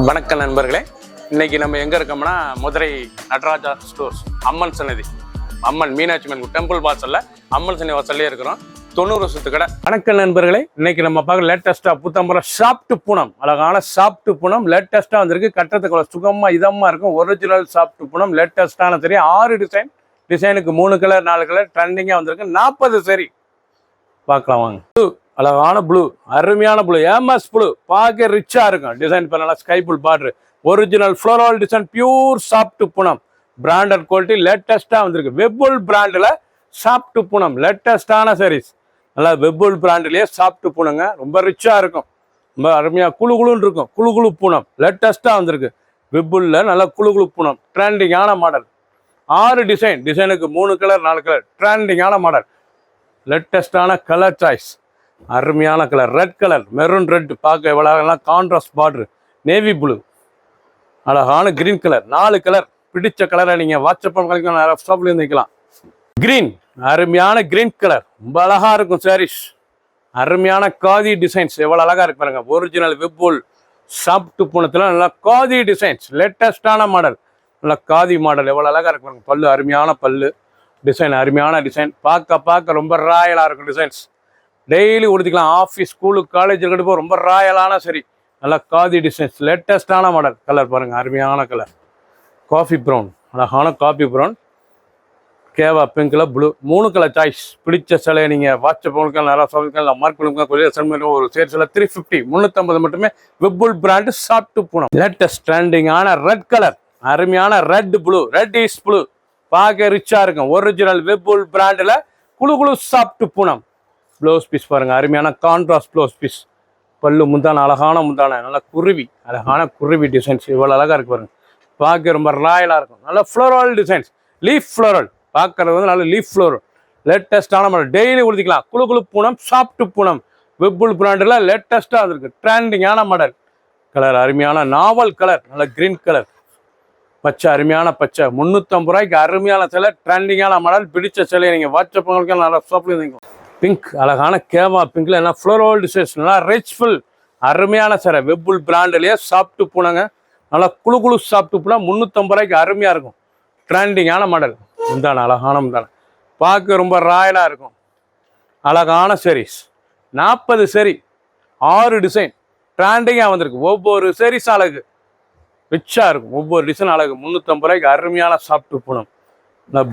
வணக்கம் நண்பர்களே, இன்னைக்கு நம்ம எங்க இருக்கோம்னா மதுரை நடராஜா ஸ்டோர்ஸ் அம்மன் சன்னதி, அம்மன் மீனாட்சி அம்மன் டெம்பிள் வாசல்ல அம்மன் சன்னதி வாசல்லே இருக்கிறோம். 90 வருஷத்து கடை. வணக்கம் நண்பர்களே, இன்னைக்கு நம்ம பார்க்க லேட்டஸ்டா புத்தம்பர சாப்ட் பூனம், அழகான சாப்ட் பூனம் லேட்டஸ்டா வந்திருக்கு. கட்டத்துக்குள்ள சுகமா இதமா இருக்கும். ஒரிஜினல் சாப்ட் பூனம் லேட்டஸ்டான சரி. 6 டிசைனுக்கு 3 கலர் 4 கலர் ட்ரெண்டிங்கா வந்திருக்கு. 40 சரி பார்க்கலாம் வாங்க. அழகான ப்ளூ, அருமையான ப்ளூ, ஏமஸ் ப்ளூ, பார்க்க ரிச்சா இருக்கும். டிசைன் பண்ணல sky blue border, original floral design, pure soft Poonam, branded quality லேட்டஸ்டா வந்திருக்கு. வெப்புல் பிராண்டில் சாப்ட் பூனம் லேட்டஸ்டான சாரீஸ். நல்லா வெப்புல் பிராண்ட்லயே சாப்ட் பூனங்க, ரொம்ப ரிச்சா இருக்கும், ரொம்ப அருமையா குழுன்னு இருக்கும். குழு பூனம் லேட்டஸ்டா வந்திருக்கு. வெப்புல்ல நல்லா குழு பூனம், ட்ரெண்டிங்கான மாடல். 6 டிசைனுக்கு 3 கலர் 4 கலர், ட்ரெண்டிங்கான மாடல், லேட்டஸ்டான கலர் சாய்ஸ். அருமையான colour, red colour, maroon red, பார்க்க எவ்வளோ கான்ட்ராஸ்ட் பார்டர், நேவி ப்ளூ, அழகான கிரீன் கலர். 4 கலர் பிடிச்ச கலரை நீங்கள் வாட்ஸ்அப் ஷாப்லேயும் வைக்கலாம். கிரீன், அருமையான கிரீன் கலர், ரொம்ப அழகா இருக்கும் சாரீஸ். அருமையான காதி டிசைன்ஸ், எவ்வளோ அழகா இருக்கு பாருங்க. ஒரிஜினல் வெப்புல் சாப்ட் பூனத்தில் நல்லா காதி டிசைன்ஸ், லேட்டஸ்டான மாடல், நல்லா காதி மாடல், எவ்வளோ அழகா இருக்கு பாருங்க. பல்லு, அருமையான பல்லு டிசைன், அருமையான டிசைன், பார்க்க ரொம்ப ராயலாக இருக்கும் டிசைன்ஸ். டெய்லி உடுத்திக்கலாம். ஆஃபீஸ், ஸ்கூலுக்கு, காலேஜ் இருக்கட்டு ரொம்ப ராயலான சரி. நல்லா காதி டிசைன்ஸ், லேட்டஸ்டான மாடல். கலர் பாருங்க, அருமையான கலர், காஃபி ப்ரௌன், அழகான காஃபி ப்ரௌன், கேவா பிங்க்ல ப்ளூ, 3 கலர் சாய்ஸ். பிடிச்ச சிலையை நீங்கள் வாட்ஸ்அப் நிறைய மார்க் பண்ணுங்க. ஒரு சேர்ச்சில் 350, 350 மட்டுமே. வெப்புல் பிராண்டு சாப்ட் பூனம், லேட்டஸ்ட் ட்ரெண்டிங்கான ரெட் கலர், அருமையான red blue, red is blue, பார்க்க ரிச்சா இருக்கும். ஒரிஜினல் வெப்புல் பிராண்டில் குழு சாப்ட் பூனம். ப்ளவுஸ் பீஸ் பாருங்க, அருமையான கான்ட்ராஸ்ட் ப்ளவுஸ் பீஸ். பல்லு முந்தான, அழகான முந்தான, நல்லா குருவி, அழகான குருவி டிசைன்ஸ், இவ்வளோ அழகா இருக்கு பாருங்க. பார்க்க ரொம்ப ராயலாக இருக்கும். நல்ல ஃப்ளோரல் டிசைன்ஸ், லீஃப் ஃப்ளோரல், பார்க்கறது வந்து நல்ல லீஃப் ஃப்ளோரல், லேட்டஸ்டான மாடல். டெய்லி உடுத்திக்கலாம். குழு பூனம், சாப்ட் பூனம், வெப்புல் பிராண்டில் லேட்டஸ்டாக வந்திருக்கு. ட்ரெண்டிங்கான மாடல். கலர் அருமையான நாவல் கலர், நல்ல கிரீன் கலர், பச்சை, அருமையான பச்சை. 350 ரூபாய்க்கு அருமையான சிலை, ட்ரெண்டிங்கான மாடல். பிடிச்ச சிலையை நீங்கள் வாட்ஸ்அப் நல்லா ஷாப்லேயும். பிங்க், அழகான கேவா பிங்க்ல என்ன ஃப்ளோரல் டிசைன்ஸ், நல்லா ரிச்ஃபுல், அருமையான சாரை. வெப்புல் பிராண்ட்லேயே சாப்ட் பூனங்க, நல்லா குழு சாப்ட் பூனா. 350 ரூபாய்க்கு அருமையாக இருக்கும். ட்ரெண்டிங்கான மாடல். முந்தான, அழகான முந்தான, பார்க்க ரொம்ப ராயலாக இருக்கும். அழகான சாரீஸ். 40 சரி, 6 டிசைன் ட்ரெண்டிங்காக வந்திருக்கு. ஒவ்வொரு சாரீஸ் அழகு ரிச்சாக இருக்கும். ஒவ்வொரு டிசைன் அழகு. 350 ரூபாய்க்கு அருமையான soft Poonam.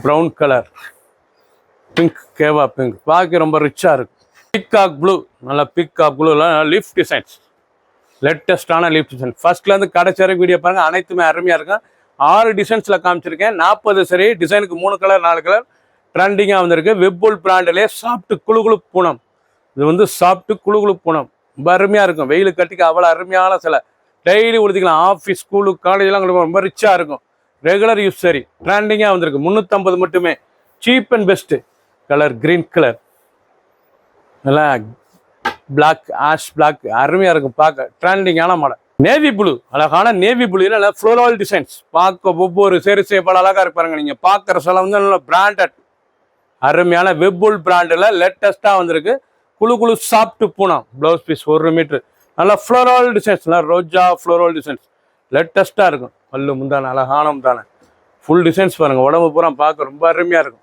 Brown colour, pink, கேவா பிங்க், பார்க்க ரொம்ப ரிச்சா இருக்கு. பிக்காக் ப்ளூ, நல்லா பிக்காக் ப்ளூல லீஃப் டிசைன்ஸ், லேட்டஸ்டான லீஃப் டிசைன். ஃபர்ஸ்ட்லேருந்து கடைசி வரைக்கும் வீடியோ பாருங்க, அனைத்துமே அருமையாக இருக்கும். 6 டிசைன்ஸில் காமிச்சிருக்கேன். 40 சரி, டிசைனுக்கு 3 கலர் 4 கலர், ட்ரெண்டிங்காக வந்திருக்கு. வெப்புல் பிராண்டிலே சாப்ட் குழு பூனம். இது வந்து சாப்ட் குழு பூனம், ரொம்ப அருமையாக இருக்கும். வெயில் கட்டிக்கு அவ்வளோ அருமையான சிலை. டெய்லி உடுத்திக்கலாம். ஆஃபீஸ், ஸ்கூலு, காலேஜெலாம் ரொம்ப ரிச்சாக இருக்கும். ரெகுலர் யூஸ் சரி, ட்ரெண்டிங்காக வந்திருக்கு. 350 மட்டுமே. Cheap and best. Colour green colour, நல்லா பிளாக், ஆஷ் பிளாக், அருமையா இருக்கும். பார்க்க ட்ரெண்டிங்கான மாடல். நேவி ப்ளூ, அழகான நேவி ப்ளூல நல்லா ஃப்ளோரல் டிசைன்ஸ், பார்க்க ஒவ்வொரு சேரி பல அழகா இருப்பாருங்க. நீங்க பார்க்குற சில வந்து நல்ல பிராண்டட், அருமையான வெப்புல் பிராண்டில் லேட்டஸ்டா வந்திருக்கு. குழு soft Poonam. Blouse piece 1 metre, நல்லா ஃப்ளோரல் டிசைன்ஸ், நல்லா ரோஜா ஃப்ளோரல் டிசைன்ஸ், லேட்டஸ்டா இருக்கும். பல்லு முந்தான, அழகான முந்தான, ஃபுல் டிசைன்ஸ் பாருங்க. உடம்பு பூரா பார்க்க ரொம்ப அருமையா இருக்கும்.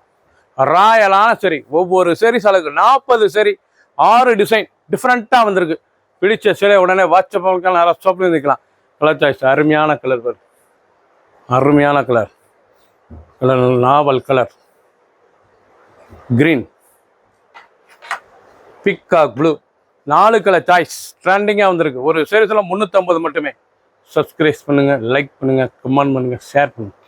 ராயலான சரி. ஒவ்வொரு சரி அழகு. 40 சரி, 6 டிசைன் டிஃப்ரெண்ட்டாக வந்திருக்கு. பிடிச்ச சிலை உடனே வாட்ஸ்அப் நல்லா ஷாப்லேயும் நிற்கலாம். கலர் சாய்ஸ், அருமையான கலர் பாரு, அருமையான கலர், கலர் நாவல் colour, green, peacock blue, 4 colour choice ட்ரெண்டிங்காக வந்திருக்கு. ஒரு சீரீஸில் 350 மட்டுமே. சப்ஸ்கிரைப் பண்ணுங்கள், லைக் பண்ணுங்கள், கமெண்ட் பண்ணுங்கள், ஷேர் பண்ணுங்கள்.